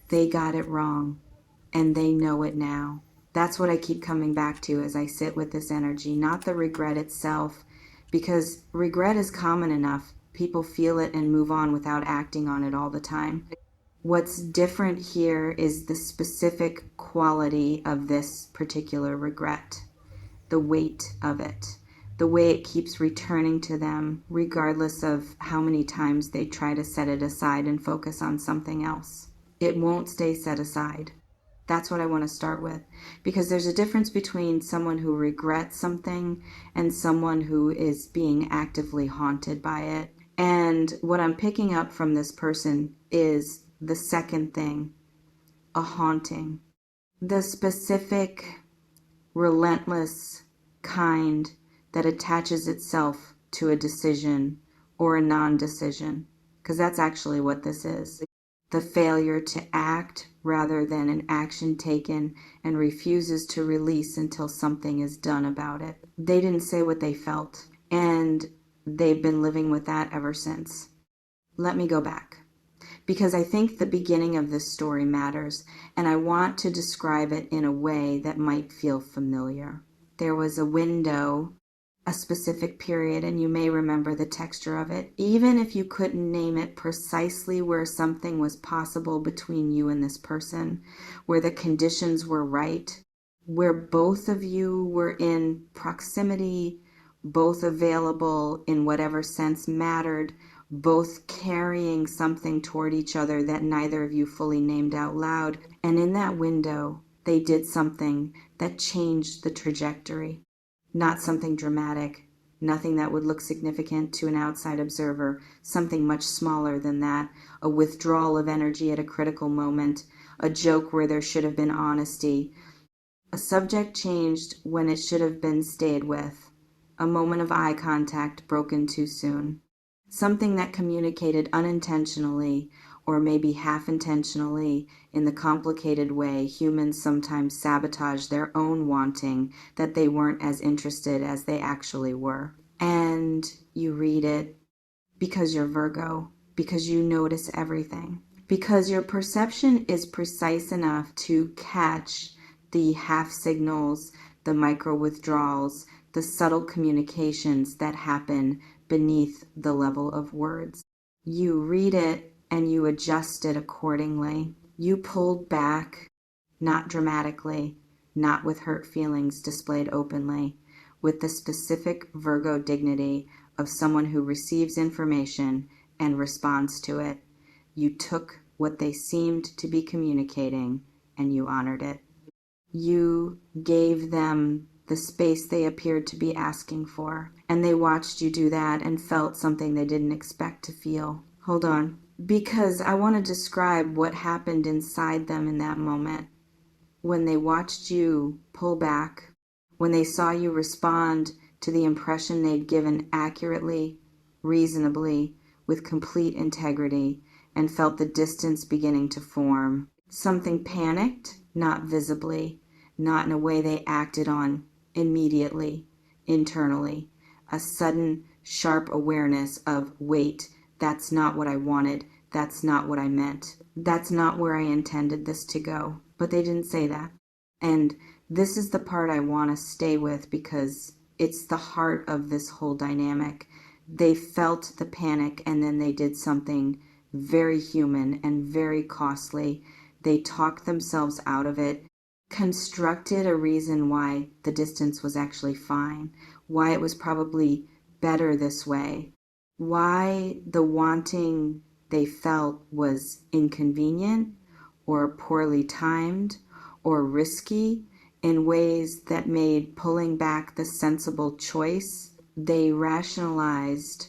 They got it wrong, and they know it now. That's what I keep coming back to as I sit with this energy, not the regret itself, because regret is common enough. People feel it and move on without acting on it all the time. What's different here is the specific quality of this particular regret, the weight of it, the way it keeps returning to them, regardless of how many times they try to set it aside and focus on something else. It won't stay set aside. That's what I want to start with. Because there's a difference between someone who regrets something and someone who is being actively haunted by it. And what I'm picking up from this person is the second thing, a haunting. The specific, relentless kind that attaches itself to a decision or a non-decision. Because that's actually what this is. The failure to act rather than an action taken, and refuses to release until something is done about it. They didn't say what they felt, and they've been living with that ever since. Let me go back, because I think the beginning of this story matters, and I want to describe it in a way that might feel familiar. There was a window, a specific period, and you may remember the texture of it, even if you couldn't name it precisely, where something was possible between you and this person, where the conditions were right, where both of you were in proximity, both available in whatever sense mattered, both carrying something toward each other that neither of you fully named out loud. And in that window, they did something that changed the trajectory. Not something dramatic, nothing that would look significant to an outside observer, something much smaller than that, a withdrawal of energy at a critical moment, a joke where there should have been honesty. A subject changed when it should have been stayed with, a moment of eye contact broken too soon. Something that communicated unintentionally, or maybe half-intentionally, in the complicated way humans sometimes sabotage their own wanting, that they weren't as interested as they actually were. And you read it because you're Virgo, because you notice everything, because your perception is precise enough to catch the half signals, the micro withdrawals, the subtle communications that happen beneath the level of words. You read it and you adjust it accordingly. You pulled back, not dramatically, not with hurt feelings displayed openly, with the specific Virgo dignity of someone who receives information and responds to it. You took what they seemed to be communicating and you honored it. You gave them the space they appeared to be asking for, and they watched you do that and felt something they didn't expect to feel. Hold on, because I want to describe what happened inside them in that moment. When they watched you pull back, when they saw you respond to the impression they'd given accurately, reasonably, with complete integrity, and felt the distance beginning to form. Something panicked, not visibly, not in a way they acted on immediately, internally. A sudden, sharp awareness of, wait, that's not what I wanted, that's not what I meant, that's not where I intended this to go. But they didn't say that. And this is the part I want to stay with, because it's the heart of this whole dynamic. They felt the panic, and then they did something very human and very costly. They talked themselves out of it, constructed a reason why the distance was actually fine, why it was probably better this way, why the wanting they felt was inconvenient or poorly timed or risky, in ways that made pulling back the sensible choice. They rationalized,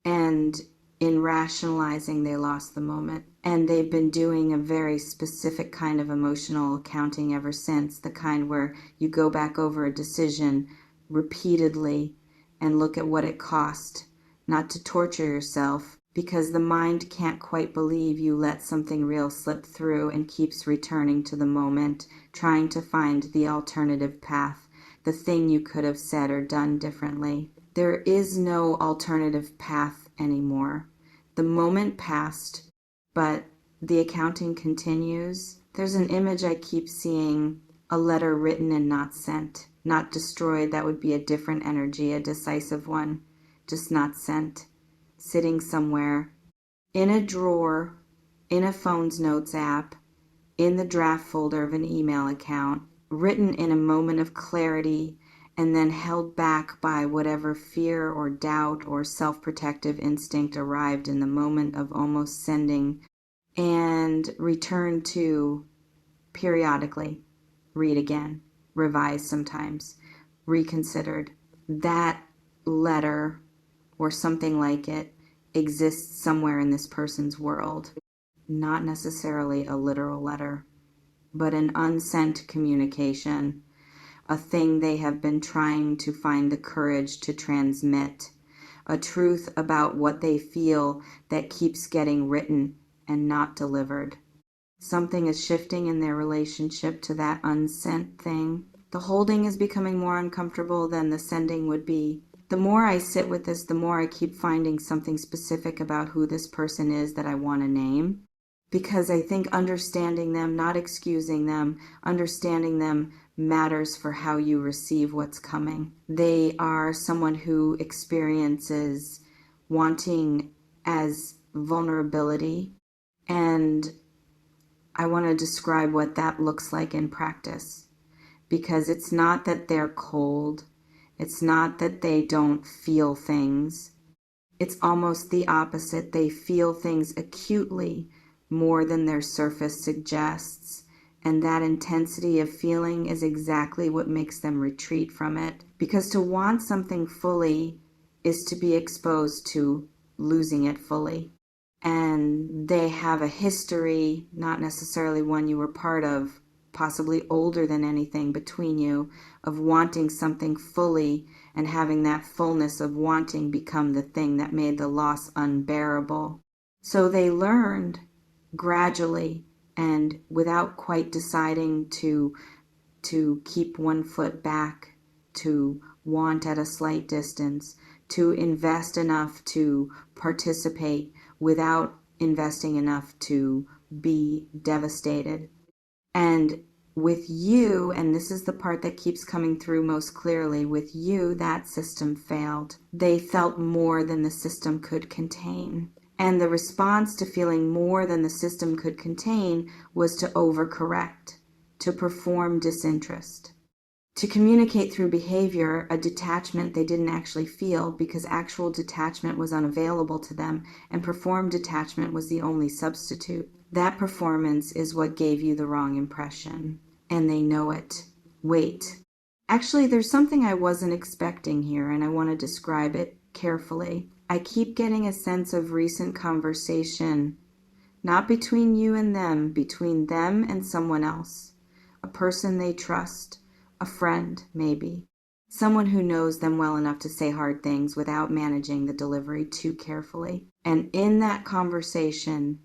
and in rationalizing they lost the moment. And they've been doing a very specific kind of emotional accounting ever since, the kind where you go back over a decision repeatedly and look at what it cost, not to torture yourself, because the mind can't quite believe you let something real slip through and keeps returning to the moment, trying to find the alternative path, the thing you could have said or done differently. There is no alternative path anymore. The moment passed, but the accounting continues. There's an image I keep seeing, a letter written and not sent, not destroyed. That would be a different energy, a decisive one, just not sent, sitting somewhere in a drawer, in a phone's notes app, in the draft folder of an email account, written in a moment of clarity and then held back by whatever fear or doubt or self-protective instinct arrived in the moment of almost sending, and returned to periodically, read again, revise sometimes, reconsidered. That letter or something like it exists somewhere in this person's world. Not necessarily a literal letter, but an unsent communication, a thing they have been trying to find the courage to transmit, a truth about what they feel that keeps getting written and not delivered. Something is shifting in their relationship to that unsent thing. The holding is becoming more uncomfortable than the sending would be. The more I sit with this, the more I keep finding something specific about who this person is that I want to name. Because I think understanding them, not excusing them, understanding them matters for how you receive what's coming. They are someone who experiences wanting as vulnerability, and I want to describe what that looks like in practice. Because it's not that they're cold, it's not that they don't feel things. It's almost the opposite. They feel things acutely, more than their surface suggests, and that intensity of feeling is exactly what makes them retreat from it. Because to want something fully is to be exposed to losing it fully. And they have a history, not necessarily one you were part of, possibly older than anything between you, of wanting something fully and having that fullness of wanting become the thing that made the loss unbearable. So they learned gradually and without quite deciding to keep one foot back, to want at a slight distance, to invest enough to participate without investing enough to be devastated. And with you, and this is the part that keeps coming through most clearly, with you, that system failed. They felt more than the system could contain. And the response to feeling more than the system could contain was to overcorrect, to perform disinterest, to communicate through behavior a detachment they didn't actually feel because actual detachment was unavailable to them and performed detachment was the only substitute. That performance is what gave you the wrong impression, and they know it. Wait. Actually, there's something I wasn't expecting here, and I want to describe it carefully. I keep getting a sense of recent conversation, not between you and them, between them and someone else, a person they trust, a friend, maybe, someone who knows them well enough to say hard things without managing the delivery too carefully. And in that conversation,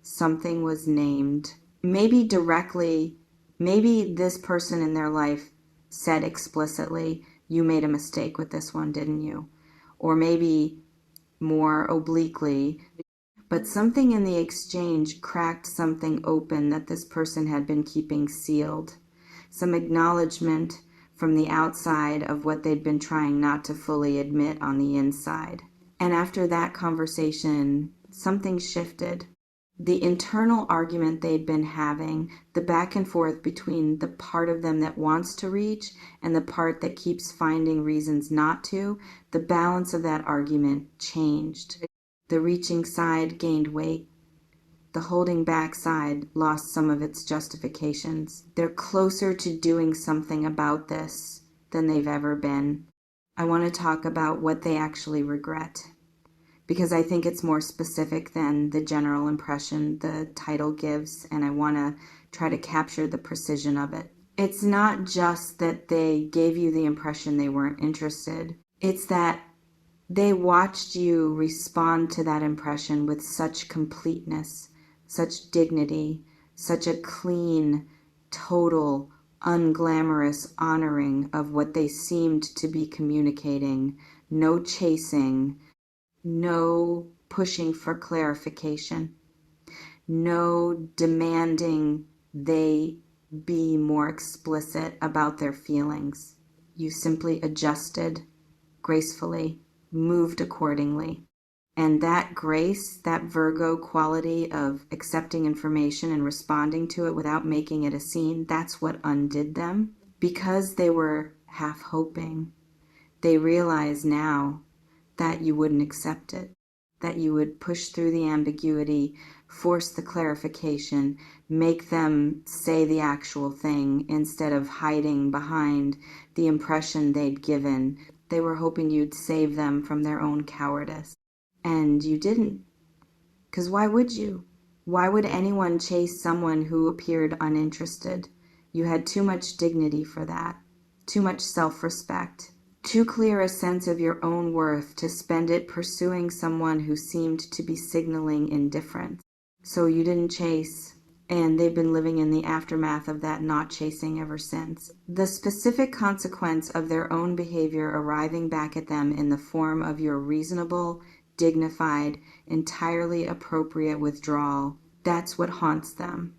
something was named, maybe directly, maybe this person in their life said explicitly, you made a mistake with this one, didn't you? Or maybe more obliquely, but something in the exchange cracked something open that this person had been keeping sealed. Some acknowledgement from the outside of what they'd been trying not to fully admit on the inside. And after that conversation, something shifted. The internal argument they'd been having, the back and forth between the part of them that wants to reach and the part that keeps finding reasons not to, the balance of that argument changed. The reaching side gained weight. The holding back side lost some of its justifications. They're closer to doing something about this than they've ever been. I want to talk about what they actually regret, because I think it's more specific than the general impression the title gives, and I want to try to capture the precision of it. It's not just that they gave you the impression they weren't interested. It's that they watched you respond to that impression with such completeness, such dignity, such a clean, total, unglamorous honoring of what they seemed to be communicating. No chasing, no pushing for clarification. no demanding they be more explicit about their feelings. You simply adjusted gracefully, moved accordingly. And that grace, that Virgo quality of accepting information and responding to it without making it a scene, that's what undid them. Because they were half hoping, they realize now that you wouldn't accept it, that you would push through the ambiguity, force the clarification, make them say the actual thing instead of hiding behind the impression they'd given. They were hoping you'd save them from their own cowardice. And you didn't. Because why would you? Why would anyone chase someone who appeared uninterested? You had too much dignity for that, too much self-respect, too clear a sense of your own worth to spend it pursuing someone who seemed to be signaling indifference. So you didn't chase, and they've been living in the aftermath of that not chasing ever since. The specific consequence of their own behavior arriving back at them in the form of your reasonable, dignified, entirely appropriate withdrawal, that's what haunts them.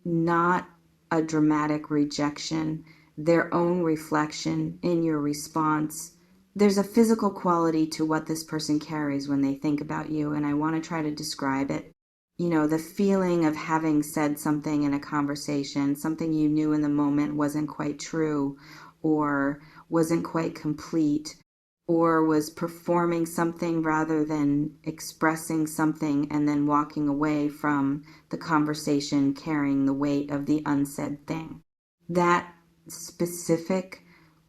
Not a dramatic rejection, their own reflection in your response. There's a physical quality to what this person carries when they think about you, and I want to try to describe it. You know, the feeling of having said something in a conversation, something you knew in the moment wasn't quite true or wasn't quite complete, or was performing something rather than expressing something and then walking away from the conversation carrying the weight of the unsaid thing. That specific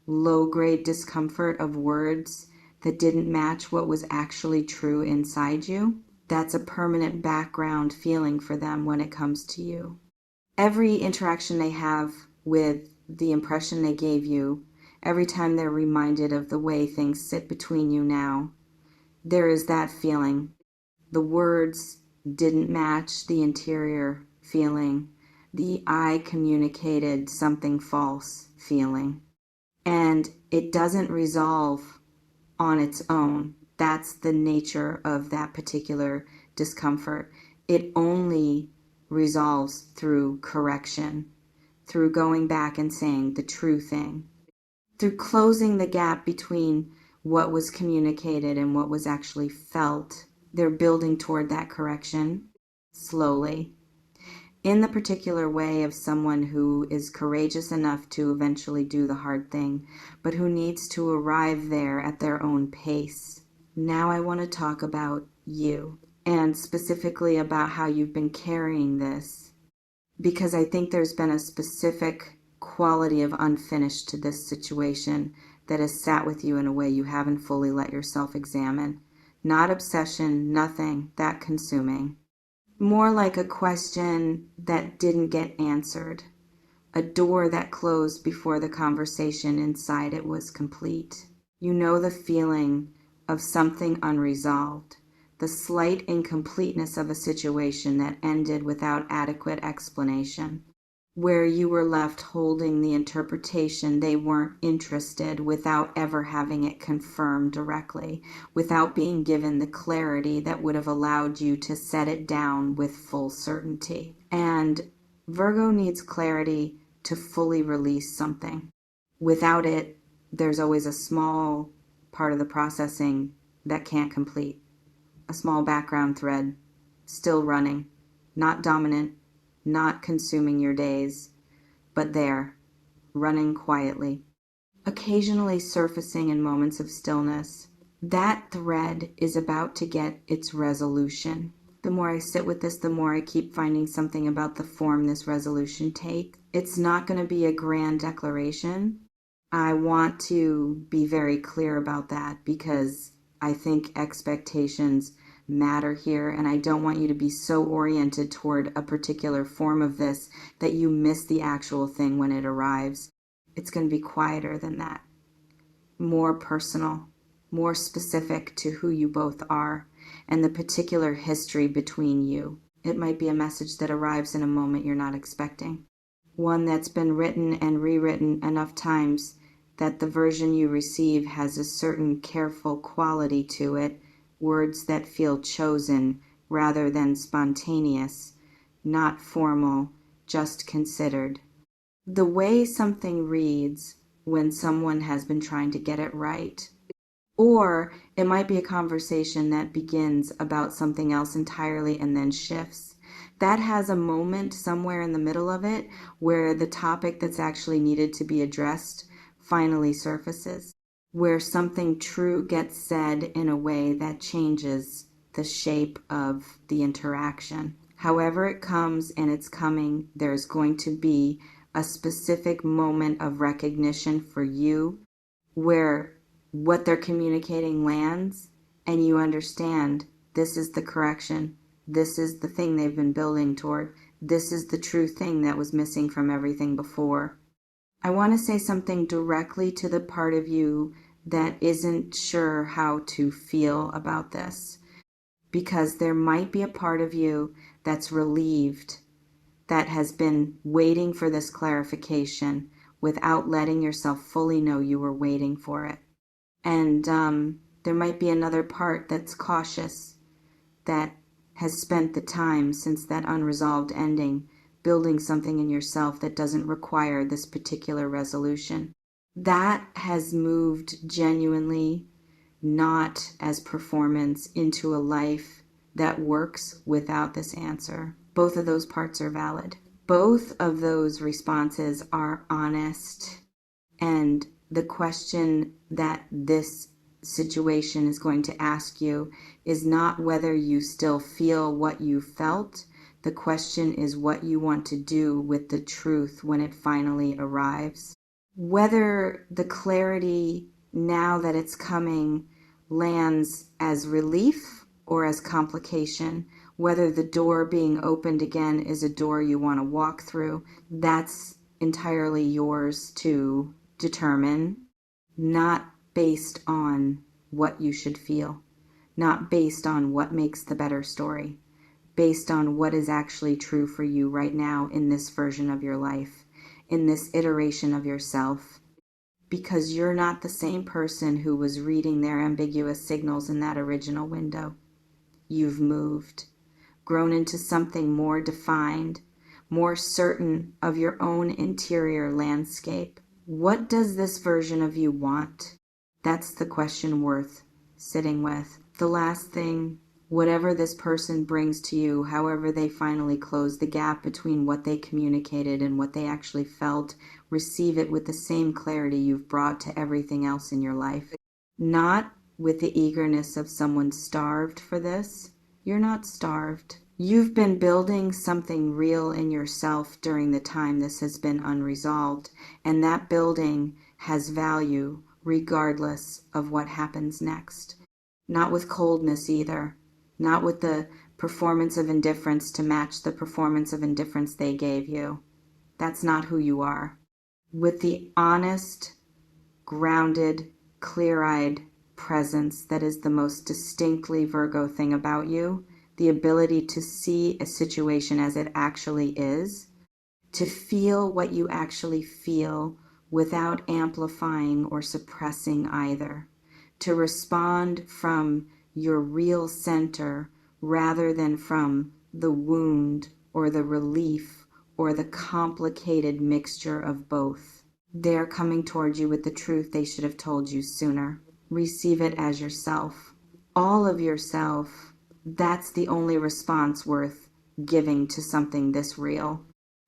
low-grade discomfort of words that didn't match what was actually true inside you, that's a permanent background feeling for them when it comes to you. Every interaction they have with the impression they gave you, every time they're reminded of the way things sit between you now, there is that feeling. The words didn't match the interior feeling. The I communicated something false feeling. And it doesn't resolve on its own. That's the nature of that particular discomfort. It only resolves through correction, through going back and saying the true thing, through closing the gap between what was communicated and what was actually felt. They're building toward that correction slowly, in the particular way of someone who is courageous enough to eventually do the hard thing, but who needs to arrive there at their own pace. Now I want to talk about you, and specifically about how you've been carrying this, because I think there's been a specific quality of unfinished to this situation that has sat with you in a way you haven't fully let yourself examine. Not obsession, nothing that consuming. More like a question that didn't get answered. A door that closed before the conversation inside it was complete. You know the feeling of something unresolved, the slight incompleteness of a situation that ended without adequate explanation, where you were left holding the interpretation they weren't interested without ever having it confirmed directly, without being given the clarity that would have allowed you to set it down with full certainty. And Virgo needs clarity to fully release something. Without it, there's always a small part of the processing that can't complete. A small background thread, still running, not dominant, not consuming your days, but there, running quietly, occasionally surfacing in moments of stillness. That thread is about to get its resolution. The more I sit with this, the more I keep finding something about the form this resolution takes. It's not going to be a grand declaration. I want to be very clear about that because I think expectations matter here, and I don't want you to be so oriented toward a particular form of this that you miss the actual thing when it arrives. It's going to be quieter than that, more personal, more specific to who you both are and the particular history between you. It might be a message that arrives in a moment you're not expecting, one that's been written and rewritten enough times that the version you receive has a certain careful quality to it, words that feel chosen rather than spontaneous, not formal, just considered. The way something reads when someone has been trying to get it right. Or it might be a conversation that begins about something else entirely and then shifts. That has a moment somewhere in the middle of it where the topic that's actually needed to be addressed finally surfaces, where something true gets said in a way that changes the shape of the interaction. However it comes and it's coming, there's going to be a specific moment of recognition for you where what they're communicating lands and you understand this is the correction. This is the thing they've been building toward. This is the true thing that was missing from everything before. I want to say something directly to the part of you that isn't sure how to feel about this, because there might be a part of you that's relieved, that has been waiting for this clarification without letting yourself fully know you were waiting for it. And there might be another part that's cautious, that has spent the time since that unresolved ending building something in yourself that doesn't require this particular resolution. That has moved genuinely, not as performance, into a life that works without this answer. Both of those parts are valid. Both of those responses are honest. And the question that this situation is going to ask you is not whether you still feel what you felt. The question is what you want to do with the truth when it finally arrives. Whether the clarity, now that it's coming, lands as relief or as complication, whether the door being opened again is a door you want to walk through, that's entirely yours to determine, not based on what you should feel, not based on what makes the better story, based on what is actually true for you right now in this version of your life, in this iteration of yourself. Because you're not the same person who was reading their ambiguous signals in that original window. You've moved, grown into something more defined, more certain of your own interior landscape. What does this version of you want? That's the question worth sitting with. The last thing, whatever this person brings to you, however they finally close the gap between what they communicated and what they actually felt, receive it with the same clarity you've brought to everything else in your life. Not with the eagerness of someone starved for this. You're not starved. You've been building something real in yourself during the time this has been unresolved, and that building has value regardless of what happens next. Not with coldness either. Not with the performance of indifference to match the performance of indifference they gave you. That's not who you are. With the honest, grounded, clear-eyed presence that is the most distinctly Virgo thing about you, the ability to see a situation as it actually is, to feel what you actually feel without amplifying or suppressing either, to respond from your real center rather than from the wound or the relief or the complicated mixture of both. They're coming toward you with the truth they should have told you sooner. Receive it as yourself. All of yourself. That's the only response worth giving to something this real.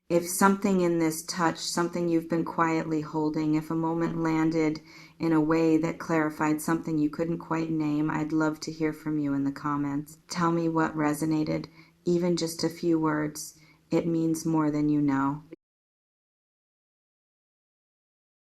If something in this touch, something you've been quietly holding, if a moment landed in a way that clarified something you couldn't quite name, I'd love to hear from you in the comments. Tell me what resonated, even just a few words. It means more than you know.